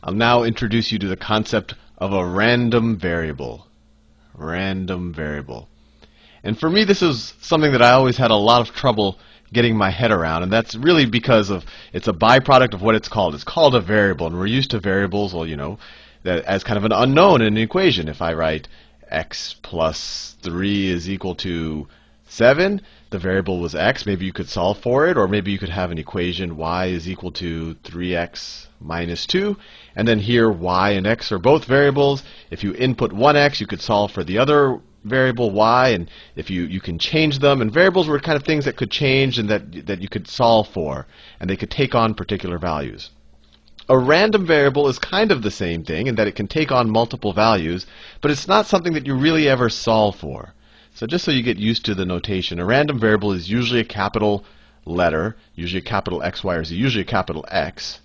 I'll now introduce you to the concept of a random variable. Random variable. And for me, this is something that I always had a lot of trouble getting my head around, and that's really because of it's a byproduct of what it's called. It's called a variable, and we're used to variables, well, you know, that as kind of an unknown in an equation. If I write x plus 3 is equal to 7, the variable was x. Maybe you could solve for it, or maybe you could have an equation y is equal to 3x minus 2, and then here y and x are both variables. If you input one x, you could solve for the other variable y, and if you can change them, and variables were kind of things that could change and that you could solve for, and they could take on particular values. A random variable is kind of the same thing in that it can take on multiple values, but it's not something that you really ever solve for. So just so you get used to the notation, a random variable is usually a capital letter, usually a capital X, Y, or Z, usually a capital X.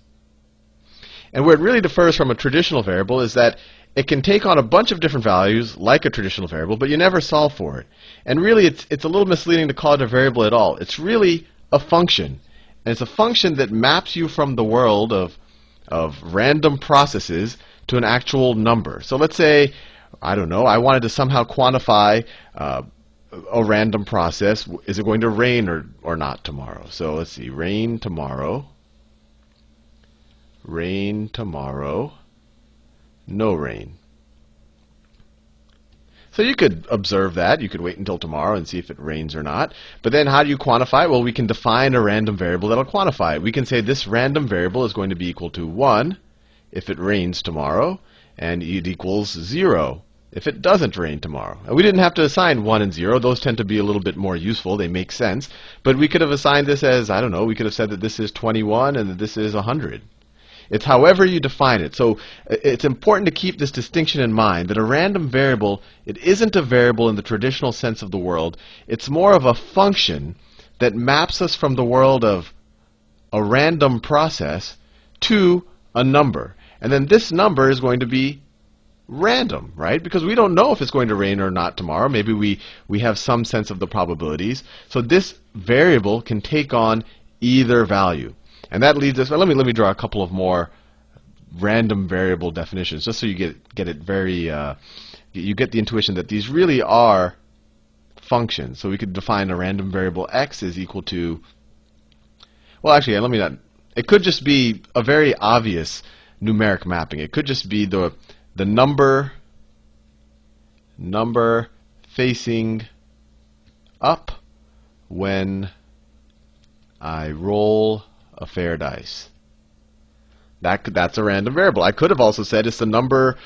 And where it really differs from a traditional variable is that it can take on a bunch of different values like a traditional variable, but you never solve for it. And really it's a little misleading to call it a variable at all. It's really a function. And it's a function that maps you from the world of random processes to an actual number. So let's say, I don't know, I wanted to somehow quantify a random process. Is it going to rain or not tomorrow? So let's see, rain tomorrow, no rain. So you could observe that. You could wait until tomorrow and see if it rains or not. But then how do you quantify it? Well, we can define a random variable that will quantify it. We can say this random variable is going to be equal to 1 if it rains tomorrow, and it equals 0 if it doesn't rain tomorrow. And we didn't have to assign 1 and 0. Those tend to be a little bit more useful. They make sense. But we could have assigned this as, I don't know, we could have said that this is 21 and that this is 100. It's however you define it. So it's important to keep this distinction in mind, that a random variable, it isn't a variable in the traditional sense of the world. It's more of a function that maps us from the world of a random process to a number. And then this number is going to be random, right? Because we don't know if it's going to rain or not tomorrow. Maybe we have some sense of the probabilities. So this variable can take on either value. And that leads us, well, let me draw a couple of more random variable definitions, just so you get it very, you get the intuition that these really are functions. So we could define a random variable x is equal to, well, actually, let me not, it could just be a very obvious numeric mapping. It could just be the number facing up when I roll a fair dice. That's a random variable. I could have also said it's the number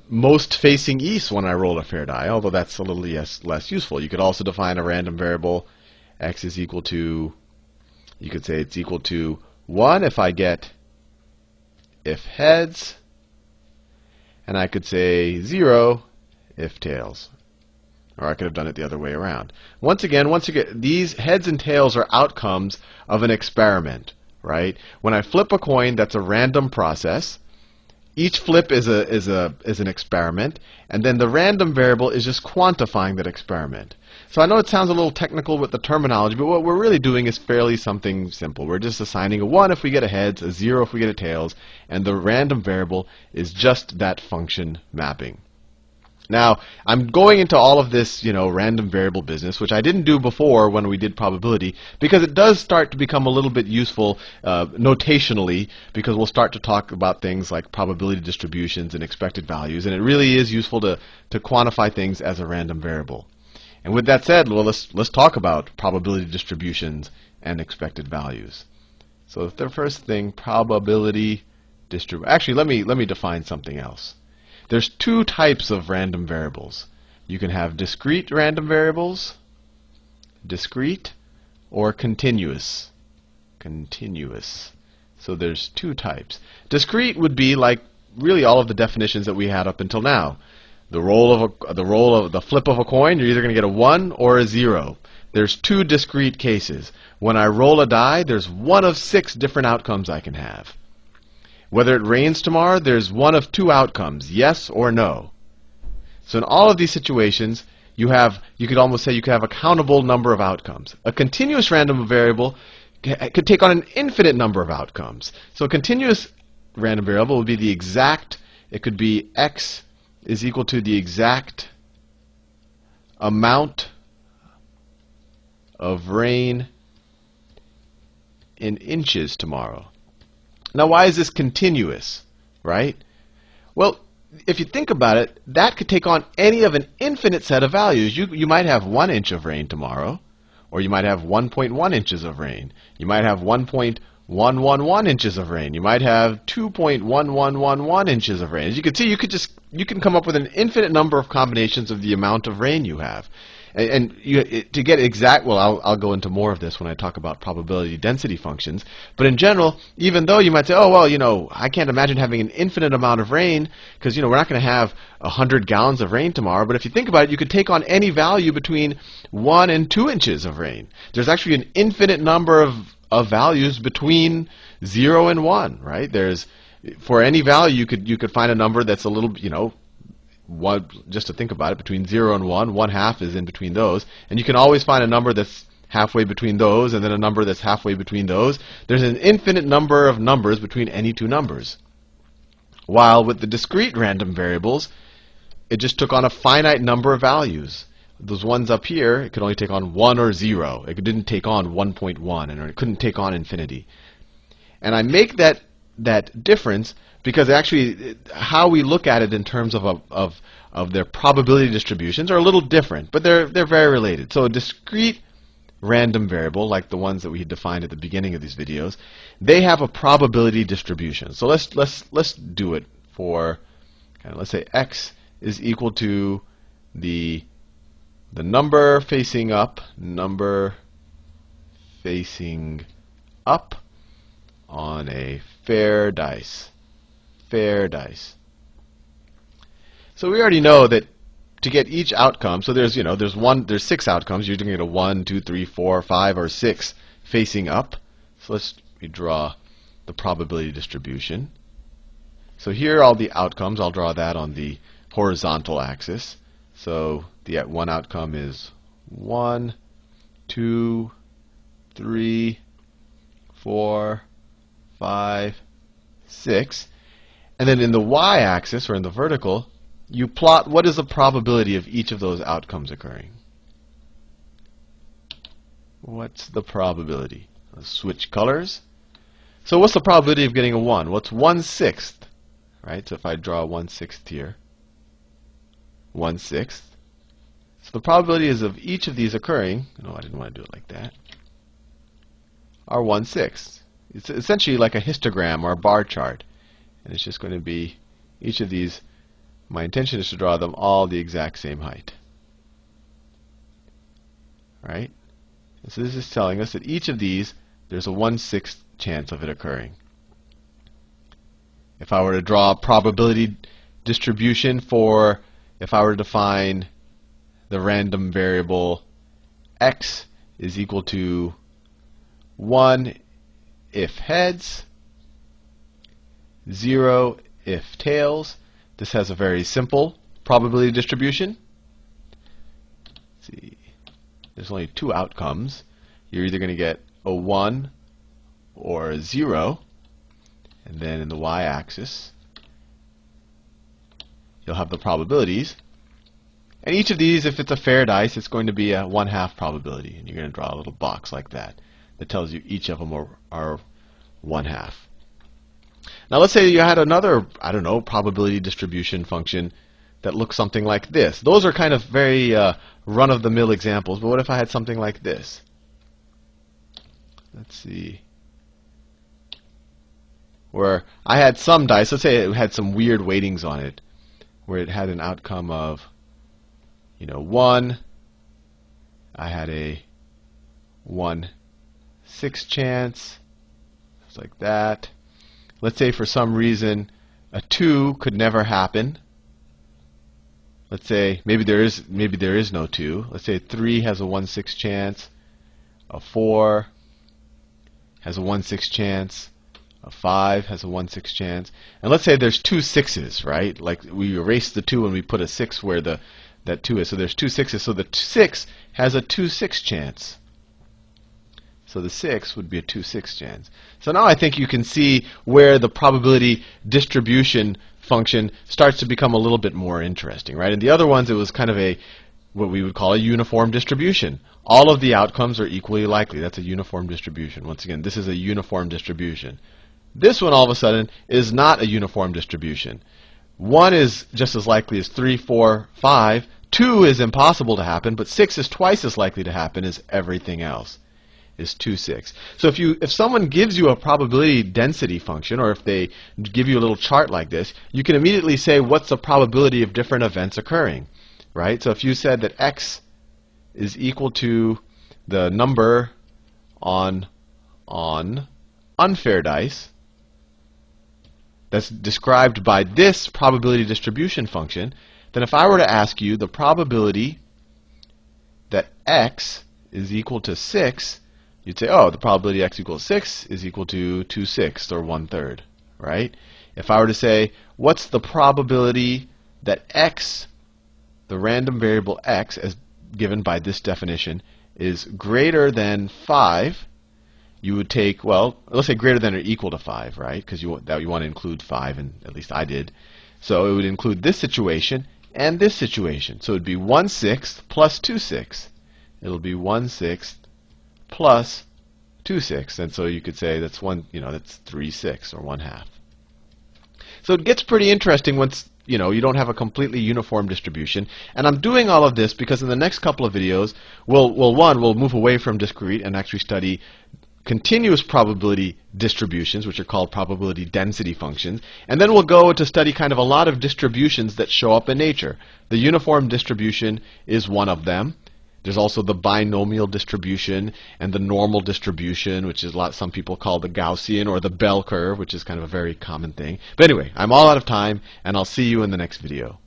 most facing east when I roll a fair die, although that's a little less useful. You could also define a random variable x is equal to, you could say it's equal to 1 if heads, and I could say 0 if tails. Or I could have done it the other way around. Once again, these heads and tails are outcomes of an experiment, right? When I flip a coin, that's a random process. Each flip is an experiment, and then the random variable is just quantifying that experiment. So I know it sounds a little technical with the terminology, but what we're really doing is fairly something simple. We're just assigning a 1 if we get a heads, a 0 if we get a tails, and the random variable is just that function mapping. Now, I'm going into all of this, random variable business, which I didn't do before when we did probability, because it does start to become a little bit useful notationally, because we'll start to talk about things like probability distributions and expected values, and it really is useful to quantify things as a random variable. And with that said, well, let's talk about probability distributions and expected values. So the first thing, probability distribution. Actually, let me define something else. There's two types of random variables. You can have discrete random variables, discrete, or continuous. Continuous. So there's two types. Discrete would be like really all of the definitions that we had up until now. The flip of a coin, you're either going to get a 1 or a 0. There's two discrete cases. When I roll a die, there's one of 6 different outcomes I can have. Whether it rains tomorrow, there's one of 2 outcomes, yes or no. So in all of these situations, you could almost say you could have a countable number of outcomes. A continuous random variable could take on an infinite number of outcomes. So a continuous random variable would be the exact, it could be x is equal to the exact amount of rain in inches tomorrow. Now, why is this continuous, right? Well, if you think about it, that could take on any of an infinite set of values. You might have 1 inch of rain tomorrow, or you might have 1.1 inches of rain. You might have 1.111 inches of rain. You might have 2.1111 inches of rain. As you can see, you can come up with an infinite number of combinations of the amount of rain you have. And to get exact, well, I'll go into more of this when I talk about probability density functions. But in general, even though you might say, oh, well, I can't imagine having an infinite amount of rain because, we're not going to have 100 gallons of rain tomorrow. But if you think about it, you could take on any value between 1 and 2 inches of rain. There's actually an infinite number of values between 0 and 1, right? For any value, you could find a number that's a little, just to think about it, between 0 and 1, 1/2 is in between those. And you can always find a number that's halfway between those, and then a number that's halfway between those. There's an infinite number of numbers between any two numbers. While with the discrete random variables, it just took on a finite number of values. Those ones up here, it could only take on 1 or 0. It didn't take on 1.1, and it couldn't take on infinity. And I make that difference because actually how we look at it in terms of their probability distributions are a little different, but they're very related. So a discrete random variable, like the ones that we defined at the beginning of these videos, they have a probability distribution. So let's do it for let's say x is equal to the number facing up on a fair dice. So we already know that to get each outcome, so there's 6 outcomes. You're going to get a 1, 2, 3, 4, 5, or 6 facing up. So we draw the probability distribution. So here are all the outcomes. I'll draw that on the horizontal axis. So the one outcome is 1, 2, 3, 4, 5, 6. And then in the y-axis, or in the vertical, you plot what is the probability of each of those outcomes occurring. What's the probability? Let's switch colors. So what's the probability of getting a 1? What's 1/6? Right? So if I draw 1/6 here, 1/6. So the probability is of each of these occurring, no, I didn't want to do it like that, are 1/6. It's essentially like a histogram or a bar chart. And it's just going to be each of these. My intention is to draw them all the exact same height. Right? And so this is telling us that each of these, there's a 1/6 chance of it occurring. If I were to draw a probability distribution for, if I were to define the random variable x is equal to 1 if heads, 0 if tails. This has a very simple probability distribution. Let's see, there's only 2 outcomes. You're either going to get a 1 or a 0. And then in the y-axis, you'll have the probabilities. And each of these, if it's a fair dice, it's going to be a 1/2 probability. And you're going to draw a little box like that that tells you each of them are 1/2. Now let's say you had another, I don't know, probability distribution function that looks something like this. Those are kind of very run-of-the-mill examples, but what if I had something like this? Let's see. Where I had some dice, let's say it had some weird weightings on it, where it had an outcome of, 1. I had a 1/6 chance, just like that. Let's say for some reason a 2 could never happen. Let's say maybe there is no 2. Let's say 3 has a 1/6 chance, a 4 has a 1/6 chance, a 5 has a 1/6 chance, and let's say there's 2 6s, right? Like we erase the 2 and we put a 6 where that 2 is. So there's 2 6s. So the 6 has a 2/6 chance. So the 6 would be a 2/6 chance. So now I think you can see where the probability distribution function starts to become a little bit more interesting, right? In the other ones, it was kind of what we would call a uniform distribution. All of the outcomes are equally likely. That's a uniform distribution. Once again, this is a uniform distribution. This one, all of a sudden, is not a uniform distribution. 1 is just as likely as 3, 4, 5. 2 is impossible to happen, but 6 is twice as likely to happen as everything else, is 2/6. So if someone gives you a probability density function, or if they give you a little chart like this, you can immediately say what's the probability of different events occurring, right? So if you said that x is equal to the number on unfair dice, that's described by this probability distribution function, then if I were to ask you the probability that x is equal to 6, you'd say, oh, the probability x equals 6 is equal to 2/6 or 1/3, right? If I were to say, what's the probability that x, the random variable x, as given by this definition, is greater than 5, you would take, well, let's say greater than or equal to 5, right? Because you want to include 5, and at least I did. So it would include this situation and this situation. So it would be 1/6 plus 2/6. It'll be 1/6 plus 2/6, and so you could say that's that's 3/6 or 1/2. So it gets pretty interesting once you don't have a completely uniform distribution. And I'm doing all of this because in the next couple of videos, we'll move away from discrete and actually study continuous probability distributions, which are called probability density functions, and then we'll go to study kind of a lot of distributions that show up in nature. The uniform distribution is one of them. There's also the binomial distribution and the normal distribution, which is some people call the Gaussian or the bell curve, which is kind of a very common thing. But anyway, I'm all out of time, and I'll see you in the next video.